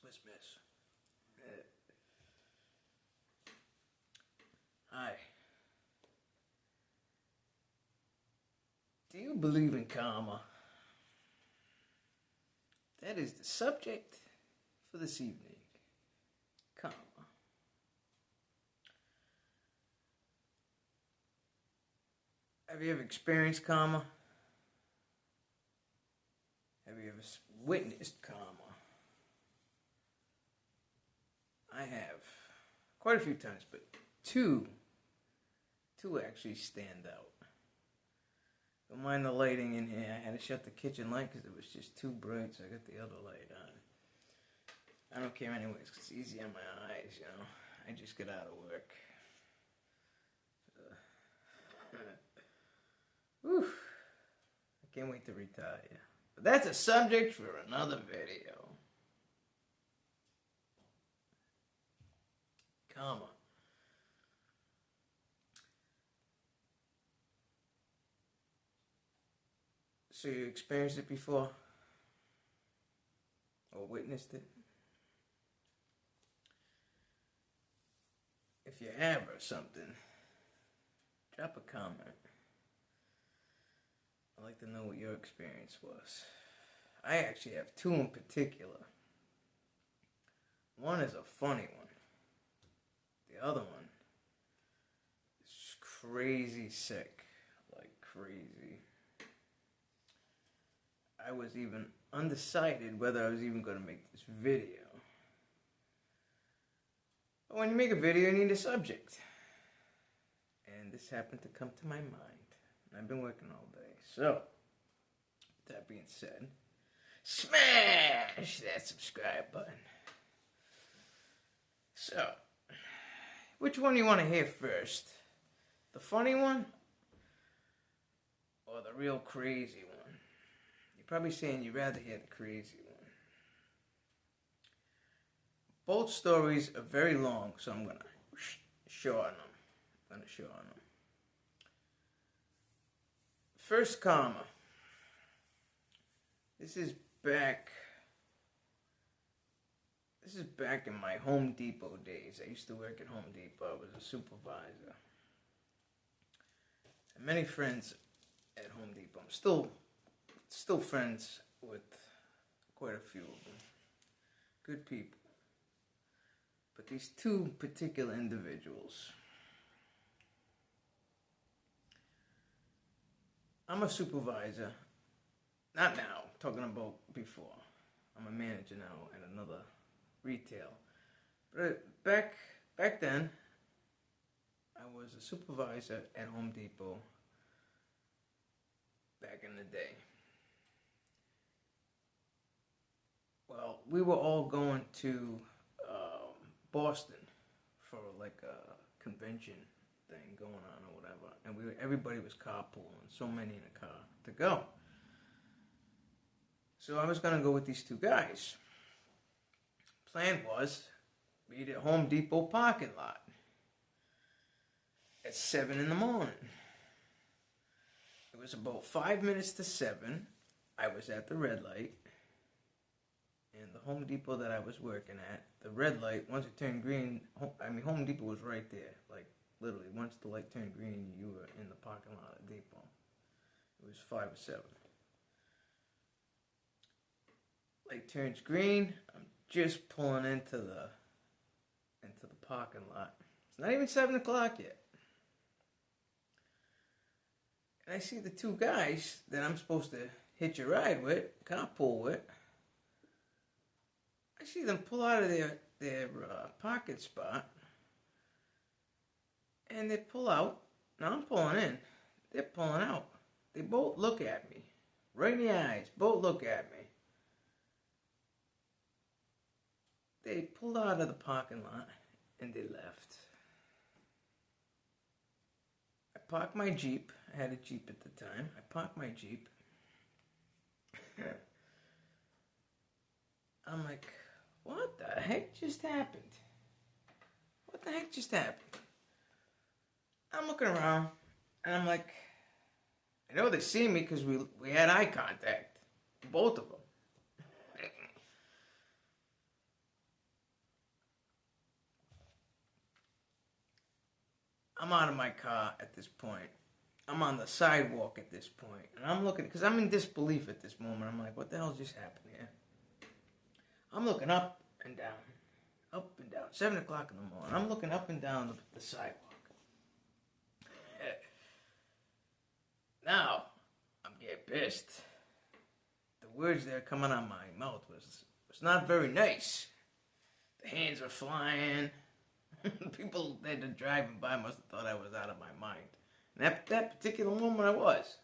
Christmas. Hi. Do you believe in karma? That is the subject for this evening. Karma. Have you ever experienced karma? Have you ever witnessed karma? I have. Quite a few times, but two actually stand out. Don't mind the lighting in here. I had to shut the kitchen light because it was just too bright, so I got the other light on. I don't care anyways, because it's easy on my eyes, you know. I just get out of work. Whew. I can't wait to retire. But that's a subject for another video. Karma. So you experienced it before? Or witnessed it? If you have or something, drop a comment. I'd like to know what your experience was. I actually have two in particular. One is a funny one. The other one is crazy sick. Like crazy. I was even undecided whether I was even going to make this video. But when you make a video, you need a subject. And this happened to come to my mind. And I've been working all day. So, with that being said, smash that subscribe button. So, which one do you want to hear first? The funny one? Or the real crazy one? You're probably saying you'd rather hear the crazy one. Both stories are very long, so I'm going to shorten them. First karma. This is back in my Home Depot days. I used to work at Home Depot. I was a supervisor. And many friends at Home Depot. I'm still friends with quite a few of them. Good people. But these two particular individuals. I'm a supervisor. Not now, talking about before. I'm a manager now at another retail. But back then, I was a supervisor at Home Depot back in the day. Well, we were all going to Boston for like a convention thing going on or whatever, and everybody was carpooling, so many in a car to go. So I was gonna go with these two guys. Plan was meet at Home Depot parking lot at 7 in the morning. It was about 5 minutes to 7. I was at the red light. And the Home Depot that I was working at, the red light, once it turned green, Home Depot was right there. Like, literally, once the light turned green, you were in the parking lot at Depot. It was 5 or 7. Light turns green, I'm just pulling into the parking lot. It's not even 7 o'clock yet. And I see the two guys that I'm supposed to hitch a ride with, carpool with. I see them pull out of their parking spot, and they pull out. Now I'm pulling in. They're pulling out. They both look at me. Right in the eyes. Both look at me. They pulled out of the parking lot, and they left. I parked my Jeep. I had a Jeep at the time. I parked my Jeep. I'm like, what the heck just happened? What the heck just happened? I'm looking around, and I'm like, I know they see me because we had eye contact. Both of them. I'm out of my car at this point. I'm on the sidewalk at this point. And I'm looking, because I'm in disbelief at this moment. I'm like, what the hell just happened here? I'm looking up and down. Up and down. 7 o'clock in the morning. I'm looking up and down the sidewalk. Now, I'm getting pissed. The words that are coming out of my mouth was not very nice. The hands are flying. People that are driving by must have thought I was out of my mind. And at that particular moment I was.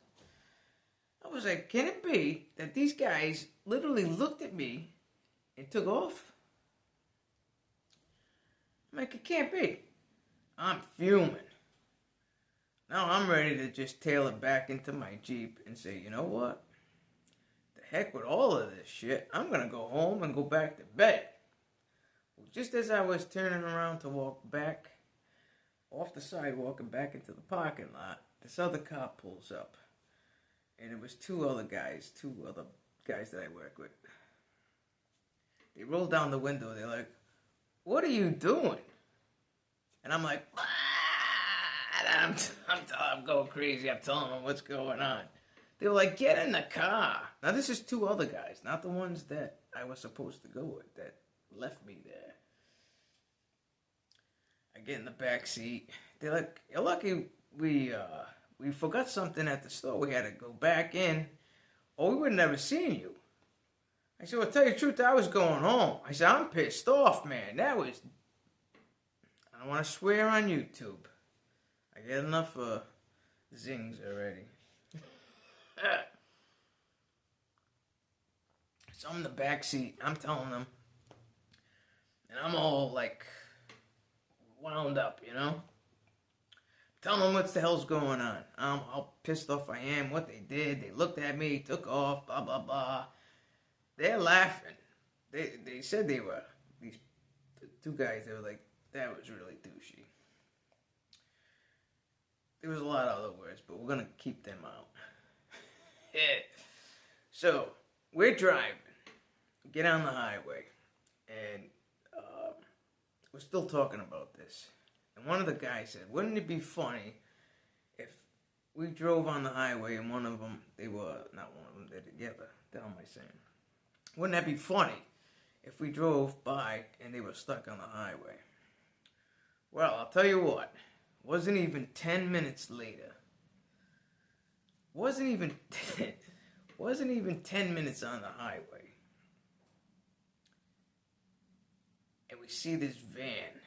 I was like, can it be that these guys literally looked at me and took off? I'm like, it can't be. I'm fuming. Now I'm ready to just tail it back into my Jeep and say, you know what? The heck with all of this shit. I'm going to go home and go back to bed. Well, just as I was turning around to walk back off the sidewalk and back into the parking lot, this other car pulls up. And it was two other guys that I work with. They roll down the window. They're like, what are you doing? And I'm like, I'm going crazy. I'm telling them what's going on. They were like, get in the car. Now, this is two other guys, not the ones that I was supposed to go with that left me there. I get in the back seat. They're like, you're lucky we forgot something at the store. We had to go back in, or we would have never seen you. I said, well, tell you the truth, I was going home. I said, I'm pissed off, man. I don't want to swear on YouTube. I get enough zings already. So I'm in the back seat. I'm telling them. And I'm all like wound up, you know? Telling them what the hell's going on. How pissed off I am, what they did. They looked at me, took off, blah, blah, blah. They're laughing. They said they were, the two guys, they were like, that was really douchey. There was a lot of other words, but we're going to keep them out. So, we're driving. Get on the highway. And we're still talking about this. And one of the guys said, wouldn't it be funny if we drove on the highway and one of them, they're together. The hell am I saying? Wouldn't that be funny if we drove by and they were stuck on the highway? Well, I'll tell you what. Wasn't even 10 minutes later. Wasn't even 10 minutes on the highway. And we see this van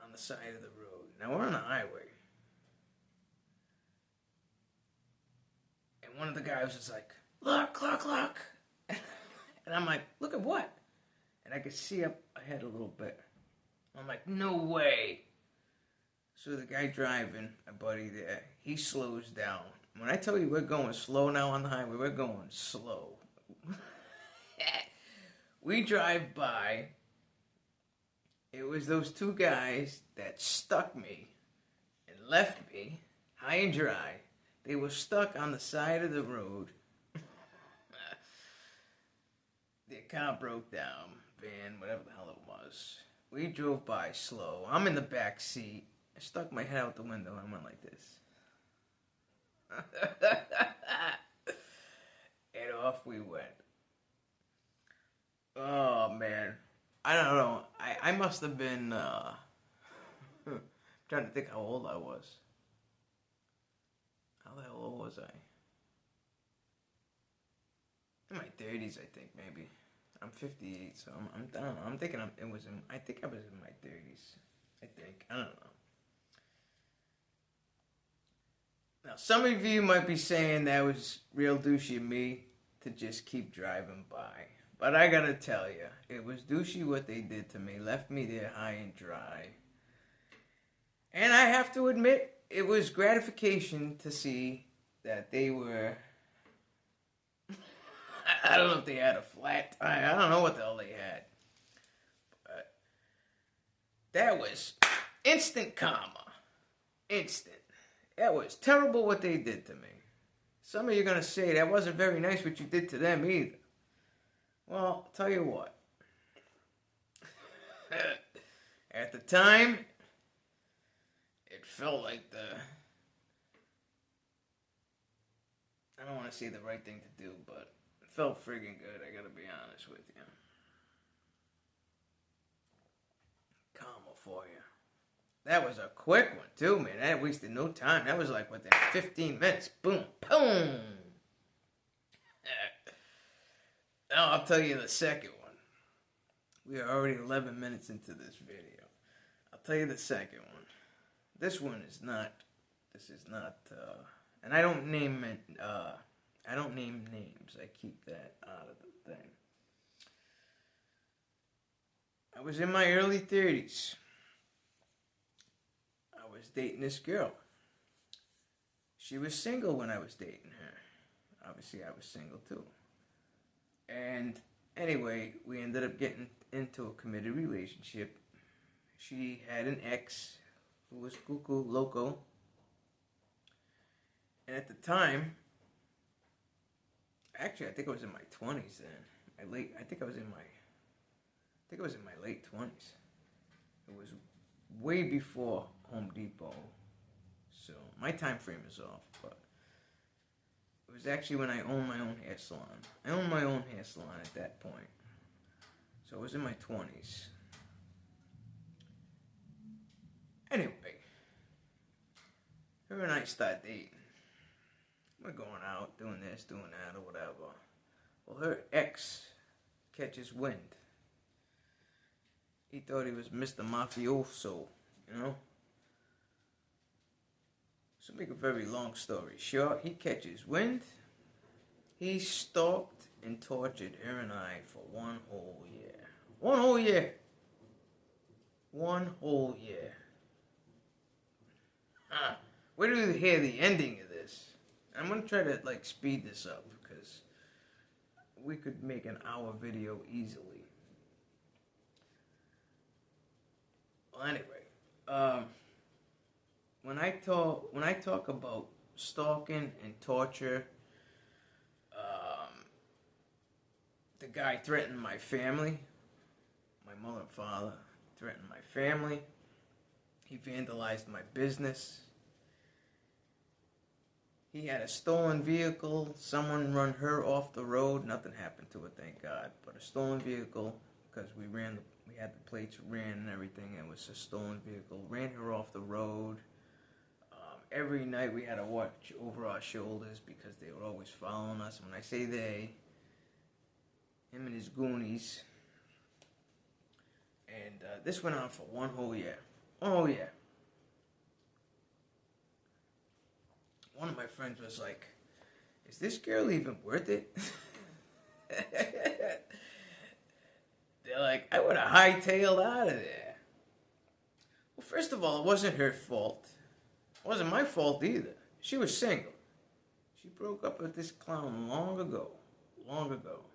on the side of the road. Now we're on the highway. And one of the guys was like, look. And I'm like, look at what? And I could see up ahead a little bit. I'm like, no way. So the guy driving, my buddy there, he slows down. When I tell you we're going slow now on the highway, we're going slow. We drive by. It was those two guys that stuck me and left me high and dry. They were stuck on the side of the road. Their car broke down, van, whatever the hell it was. We drove by slow. I'm in the back seat. I stuck my head out the window and I went like this. And off we went. Oh, man. I don't know. I must have been, I'm trying to think how old I was. How the hell old was I? In my 30s, I think, maybe. I'm 58, so I don't know. I'm thinking I think I was in my 30s. I don't know. Now, some of you might be saying that was real douchey of me to just keep driving by. But I gotta tell you, it was douchey what they did to me. Left me there high and dry. And I have to admit, it was gratification to see that they were... I don't know if they had a flat tire. I don't know what the hell they had. But that was instant karma. Instant. That was terrible what they did to me. Some of you are going to say that wasn't very nice what you did to them either. Well, I'll tell you what. At the time, it felt like I don't want to say the right thing to do, but it felt friggin' good, I gotta be honest with you. Karma for you. That was a quick one, too, man. That wasted no time. That was like within 15 minutes. Boom, boom. Now I'll tell you the second one. We are already 11 minutes into this video. I'll tell you the second one. This is not, and I don't name names. I keep that out of the thing. I was in my early 30s. I was dating this girl. She was single when I was dating her. Obviously, I was single too. And anyway, we ended up getting into a committed relationship. She had an ex who was cuckoo loco. And at the time, actually, I think I was in my 20s then. I think I was in my late 20s. It was way before Home Depot. So my time frame is off, but it was actually when I owned my own hair salon. I owned my own hair salon at that point. So I was in my 20s. Anyway, her and I start dating. We're going out, doing this, doing that, or whatever. Well, her ex catches wind. He thought he was Mr. Mafioso, you know? So make a very long story short, he catches wind. He stalked and tortured her and I for 1 whole year. 1 whole year. 1 whole year. Wait till you hear the ending of this. I'm going to try to speed this up because we could make an hour video easily. Well, anyway, when I talk about stalking and torture, the guy threatened my family. My mother and father threatened my family. He vandalized my business. He had a stolen vehicle. Someone run her off the road. Nothing happened to her, thank God. But a stolen vehicle, because we had the plates ran and everything. And it was a stolen vehicle. Ran her off the road. Every night we had to watch over our shoulders because they were always following us. When I say they, him and his goonies. And this went on for 1 whole year. 1 whole year. One of my friends was like, is this girl even worth it? They're like, I would have hightailed out of there. Well, first of all, it wasn't her fault. It wasn't my fault either. She was single. She broke up with this clown long ago. Long ago.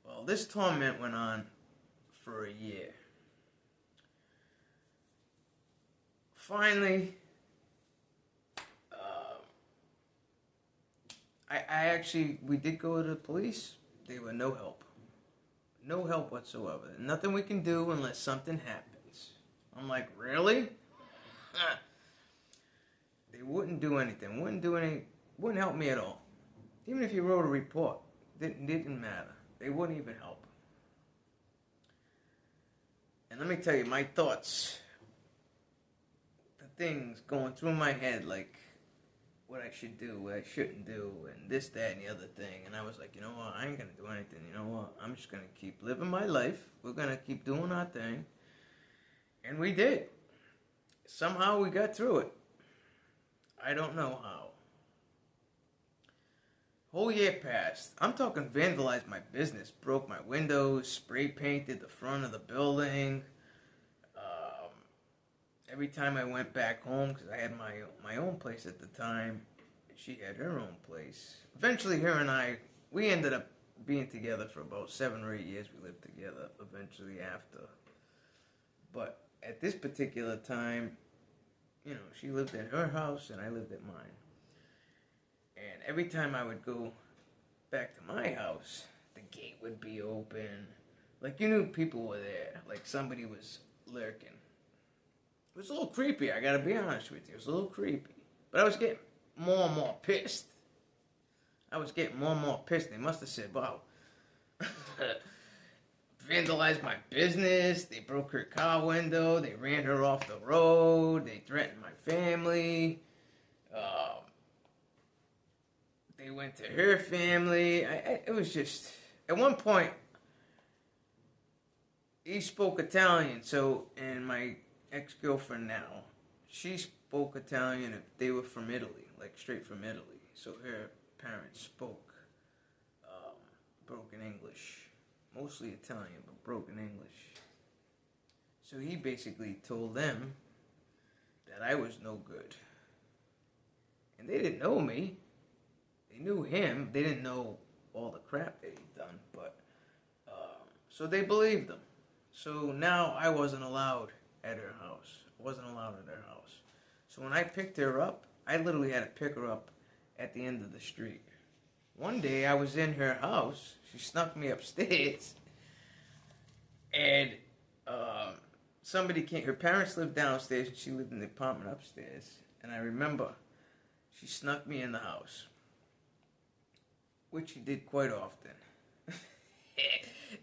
Well, this torment went on for a year. Finally, we did go to the police. They were no help. No help whatsoever. Nothing we can do unless something happens. I'm like, really? They wouldn't do anything. Wouldn't help me at all. Even if you wrote a report, didn't matter. They wouldn't even help. And let me tell you, my thoughts, the things going through my head, like what I should do, what I shouldn't do, and this, that, and the other thing. And I was like, you know what? I ain't going to do anything. You know what? I'm just going to keep living my life. We're going to keep doing our thing. And we did. Somehow we got through it. I don't know how. Whole year passed. I'm talking vandalized my business. Broke my windows. Spray painted the front of the building. Every time I went back home, because I had my own place at the time, she had her own place. Eventually, her and I, we ended up being together for about 7 or 8 years. We lived together eventually after. But at this particular time, you know, she lived at her house and I lived at mine. And every time I would go back to my house, the gate would be open. Like, you knew people were there. Like, somebody was lurking. It was a little creepy, I gotta be honest with you. It was a little creepy. But I was getting more and more pissed. They must have said, wow, vandalized my business. They broke her car window. They ran her off the road. They threatened my family. They went to her family. It was just, at one point, he spoke Italian, and my ex-girlfriend now, she spoke Italian. They were from Italy, like straight from Italy. So her parents spoke broken English, mostly Italian, but broken English. So he basically told them that I was no good. And they didn't know me. They knew him. They didn't know all the crap that he'd done, but so they believed him. So now I wasn't allowed at her house. So when I picked her up, I literally had to pick her up at the end of the street. One day I was in her house. She snuck me upstairs. And somebody came. Her parents lived downstairs and she lived in the apartment upstairs. And I remember she snuck me in the house, which she did quite often.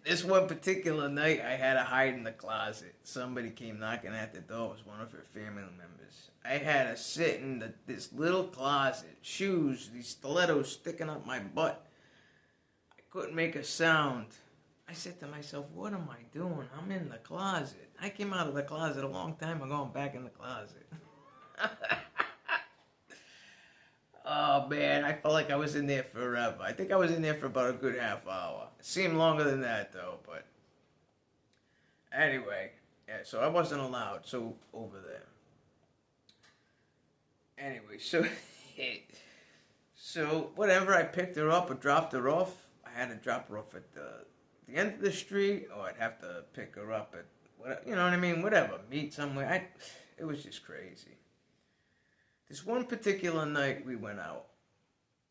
This one particular night, I had to hide in the closet. Somebody came knocking at the door. It was one of her family members. I had to sit in this little closet, shoes, these stilettos sticking up my butt. I couldn't make a sound. I said to myself, what am I doing? I'm in the closet. I came out of the closet a long time ago. I'm back in the closet. Oh, man, I felt like I was in there forever. I think I was in there for about a good half hour. It seemed longer than that, though, but anyway, yeah, so I wasn't allowed, so over there. Anyway, so whatever, I picked her up or dropped her off. I had to drop her off at the end of the street, or I'd have to pick her up at, whatever, you know what I mean, whatever, meet somewhere. It was just crazy. This one particular night we went out,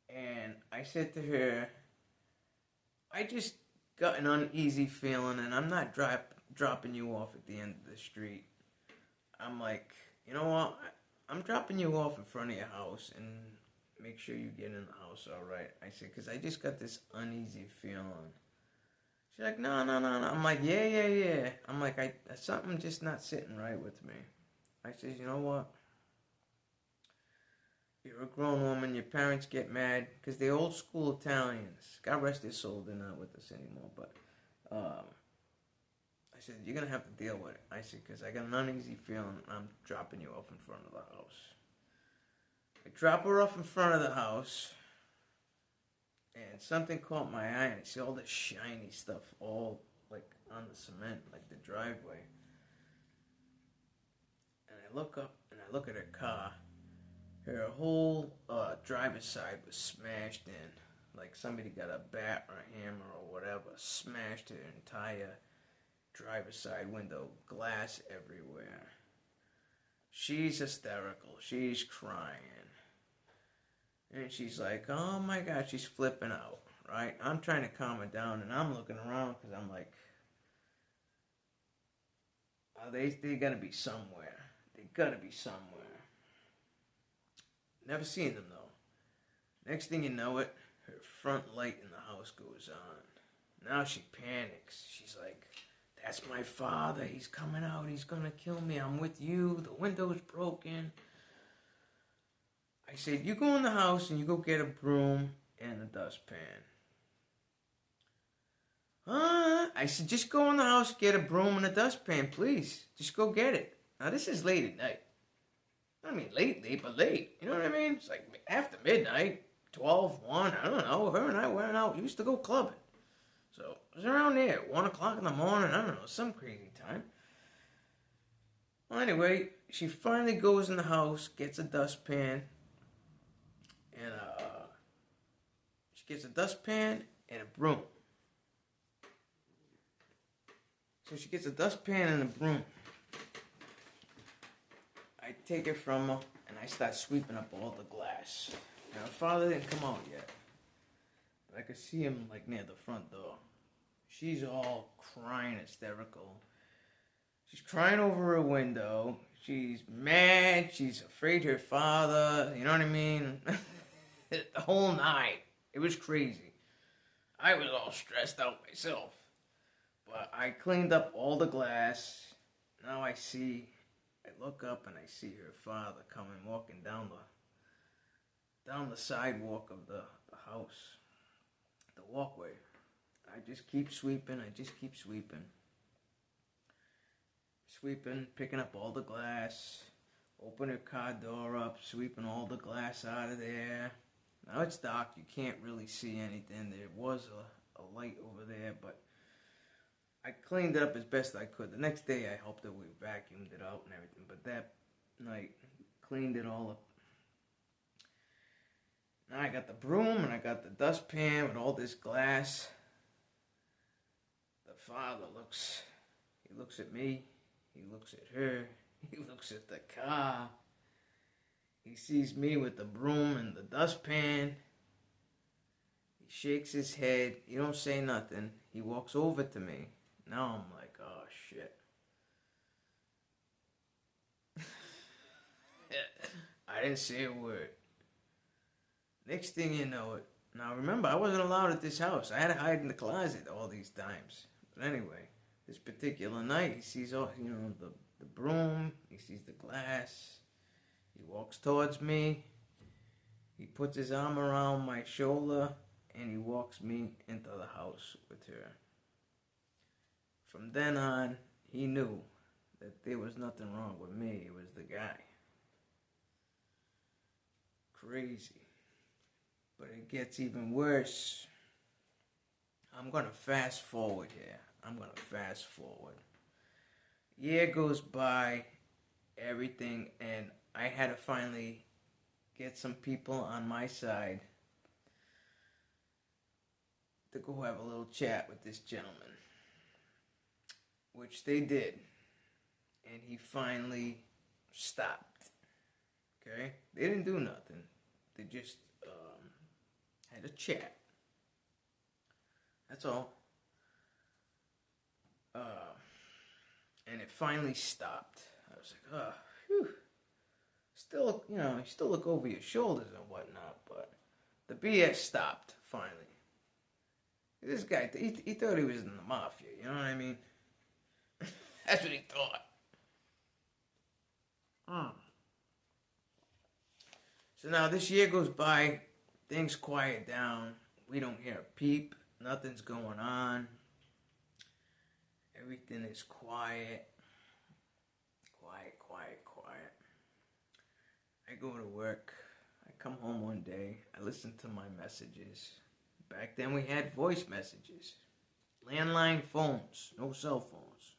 and I said to her, I just got an uneasy feeling, and I'm not dropping you off at the end of the street. I'm like, you know what? I'm dropping you off in front of your house, and make sure you get in the house all right. I said, because I just got this uneasy feeling. She's like, no. I'm like, yeah. I'm like, something just not sitting right with me. I said, you know what? You're a grown woman, your parents get mad, because they're old school Italians. God rest their soul, they're not with us anymore, but, I said, you're going to have to deal with it. I said, because I got an uneasy feeling I'm dropping you off in front of the house. I drop her off in front of the house, and something caught my eye, and I see all this shiny stuff all, like, on the cement, like the driveway. And I look up, and I look at her car. Her whole driver's side was smashed in. Like somebody got a bat or a hammer or whatever, smashed her entire driver's side window, glass everywhere. She's hysterical. She's crying. And she's like, oh my God, she's flipping out, right? I'm trying to calm her down, and I'm looking around because I'm like, oh, they got to be somewhere. They got to be somewhere. Never seen them, though. Next thing you know it, her front light in the house goes on. Now she panics. She's like, that's my father. He's coming out. He's going to kill me. I'm with you. The window's broken. I said, you go in the house and you go get a broom and a dustpan. I said, just go in the house, get a broom and a dustpan, please. Just go get it. Now, this is late at night. I mean, late, but late. You know what I mean? It's like after midnight, 12, 1, I don't know. Her and I went out. We used to go clubbing. So it was around there, 1 o'clock in the morning. I don't know, some crazy time. Well, anyway, she finally goes in the house, gets a dustpan, and she gets a dustpan and a broom. So she gets a dustpan and a broom. I take it from her, and I start sweeping up all the glass. Now, her father didn't come out yet, but I could see him, like, near the front door. She's all crying hysterical. She's crying over her window. she's mad. She's afraid her father. You know what I mean? The whole night. It was crazy. I was all stressed out myself. But I cleaned up all the glass. Now I look up and I see her father coming, walking down the sidewalk of the house, the walkway. I just keep sweeping. Sweeping, picking up all the glass, open her car door up, sweeping all the glass out of there. Now it's dark, you can't really see anything. There was a light over there, but I cleaned it up as best I could. The next day I helped her, we vacuumed it out and everything, but that night, cleaned it all up. Now I got the broom and I got the dustpan with all this glass. The father looks at me, he looks at her, he looks at the car. He sees me with the broom and the dustpan. He shakes his head, he don't say nothing. He walks over to me. Now I'm like, oh shit. I didn't say a word. Next thing you know it. Now remember, I wasn't allowed at this house. I had to hide in the closet all these times. But anyway, this particular night, he sees all, the broom. He sees the glass. He walks towards me. He puts his arm around my shoulder, and he walks me into the house with her. From then on, he knew that there was nothing wrong with me. It was the guy. Crazy. But it gets even worse. I'm going to fast forward here. Year goes by, everything, and I had to finally get some people on my side to go have a little chat with this gentleman, which they did, and he finally stopped. Okay? They didn't do nothing. They just had a chat. That's all. And it finally stopped. I was like, oh, whew. Still, you still look over your shoulders and whatnot, but the BS stopped, finally. This guy, he thought he was in the mafia, you know what I mean? That's what he thought. So now this year goes by, things quiet down, we don't hear a peep, nothing's going on. Everything is quiet. Quiet. I go to work. I come home one day. I listen to my messages. Back then we had voice messages. Landline phones. No cell phones.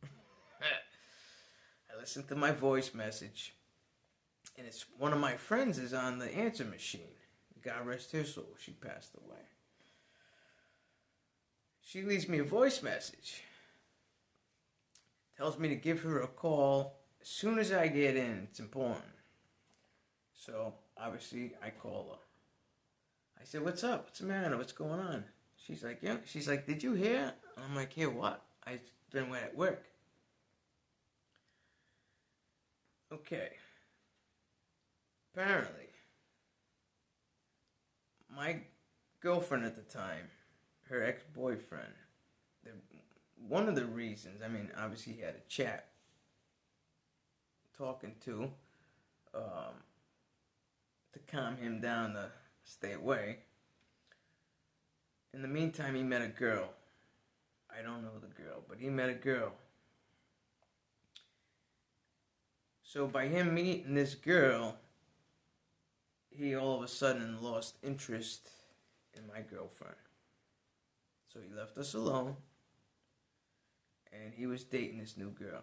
I listen to my voice message. And it's one of my friends is on the answer machine. God rest her soul. She passed away. She leaves me a voice message. Tells me to give her a call as soon as I get in. It's important. So, obviously, I call her. I said, what's up? What's the matter? What's going on? She's like, yeah. She's like, did you hear? I'm like, hear what? I've been at work. Okay. Apparently, my girlfriend at the time, her ex-boyfriend, one of the reasons, obviously he had a chat talking to calm him down to stay away. In the meantime, he met a girl. I don't know the girl, but he met a girl. So by him meeting this girl, he all of a sudden lost interest in my girlfriend. So he left us alone, and he was dating this new girl.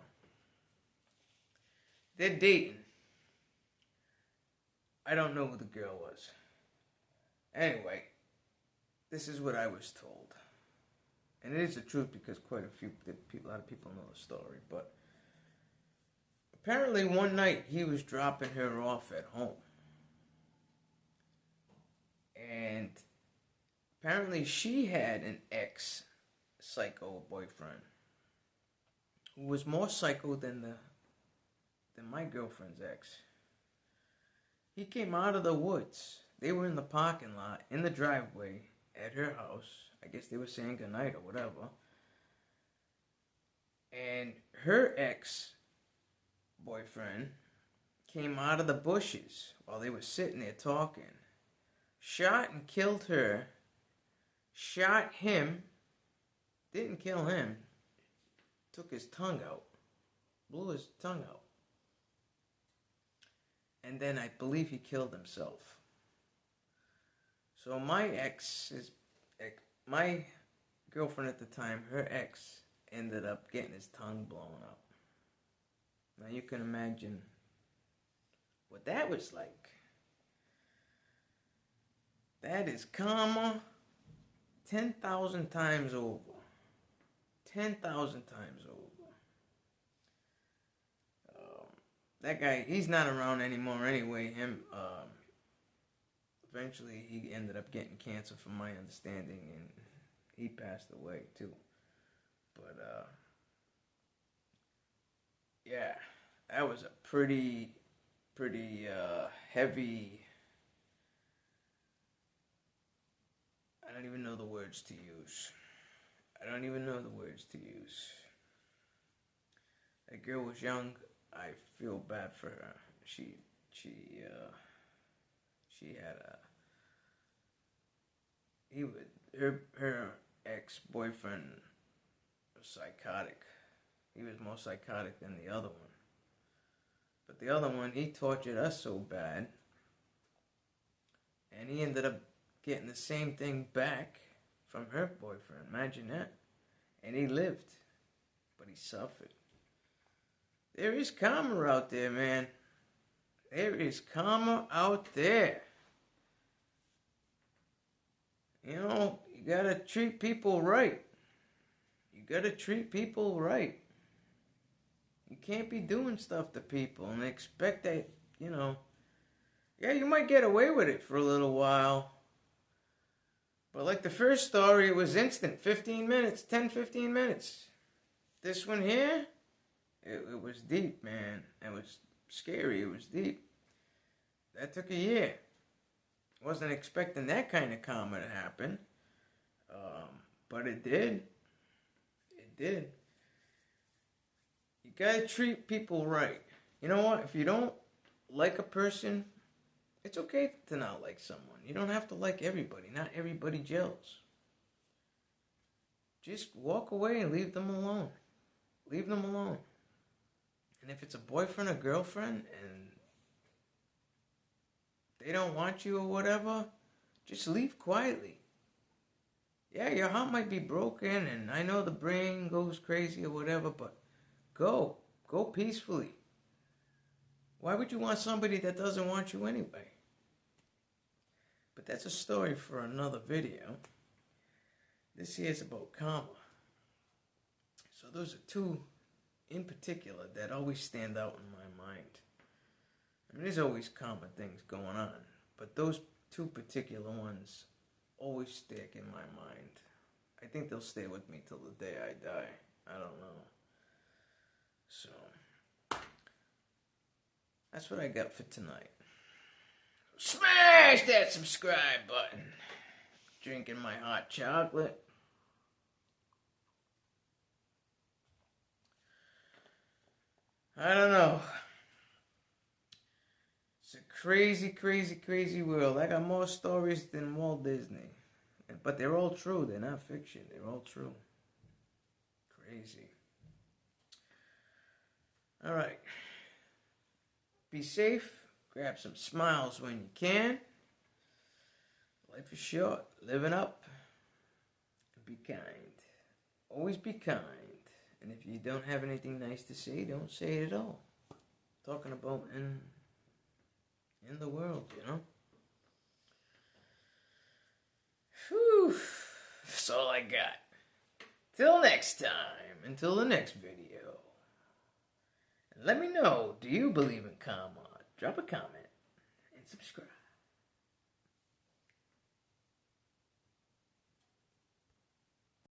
They're dating. I don't know who the girl was. Anyway, this is what I was told. And it is the truth because a lot of people know the story. But apparently one night he was dropping her off at home. And apparently she had an ex-psycho boyfriend who was more psycho than than my girlfriend's ex. He came out of the woods. They were in the parking lot, in the driveway, at her house. I guess they were saying goodnight or whatever. And her ex-boyfriend came out of the bushes while they were sitting there talking. Shot and killed her. Shot him. Didn't kill him. Took his tongue out. Blew his tongue out. And then I believe he killed himself. So my my girlfriend at the time, her ex, ended up getting his tongue blown up. Now you can imagine what that was like. That is karma 10,000 times over. 10,000 times over. That guy, he's not around anymore anyway. Eventually he ended up getting cancer from my understanding, and he passed away too. But, yeah, that was a pretty heavy, I don't even know the words to use. That girl was young. I feel bad for her. She had her ex-boyfriend was psychotic. He was more psychotic than the other one. But the other one, he tortured us so bad, and he ended up getting the same thing back from her boyfriend. Imagine that. And he lived, but he suffered. There is karma out there, man. There is karma out there. You know, you gotta treat people right. You can't be doing stuff to people and expect that, you know. Yeah, you might get away with it for a little while. But like the first story, it was instant. 15 minutes, 10, 15 minutes. This one here, it was deep, man. It was scary. It was deep. That took a year. Wasn't expecting that kind of karma to happen. But it did. It did. You gotta treat people right. You know what? If you don't like a person, it's okay to not like someone. You don't have to like everybody. Not everybody gels. Just walk away and leave them alone. Leave them alone. And if it's a boyfriend or girlfriend and they don't want you or whatever, just leave quietly. Yeah, your heart might be broken and I know the brain goes crazy or whatever, but go. Go peacefully. Why would you want somebody that doesn't want you anyway? But that's a story for another video. This here is about karma. So those are two in particular that always stand out in my mind. I mean, there's always karma things going on, but those two particular ones always stick in my mind. I think they'll stay with me till the day I die. I don't know. So, that's what I got for tonight. Smash that subscribe button. Drinking my hot chocolate. I don't know. It's a crazy, crazy, crazy world. I got more stories than Walt Disney. But they're all true. They're not fiction. They're all true. Crazy. Alright. Be safe. Grab some smiles when you can. Life is short. Living up. Be kind. Always be kind. And if you don't have anything nice to say, don't say it at all. Talking about in the world, you know? Whew. That's all I got. Till next time. Until the next video. And let me know, do you believe in karma? Drop a comment and subscribe.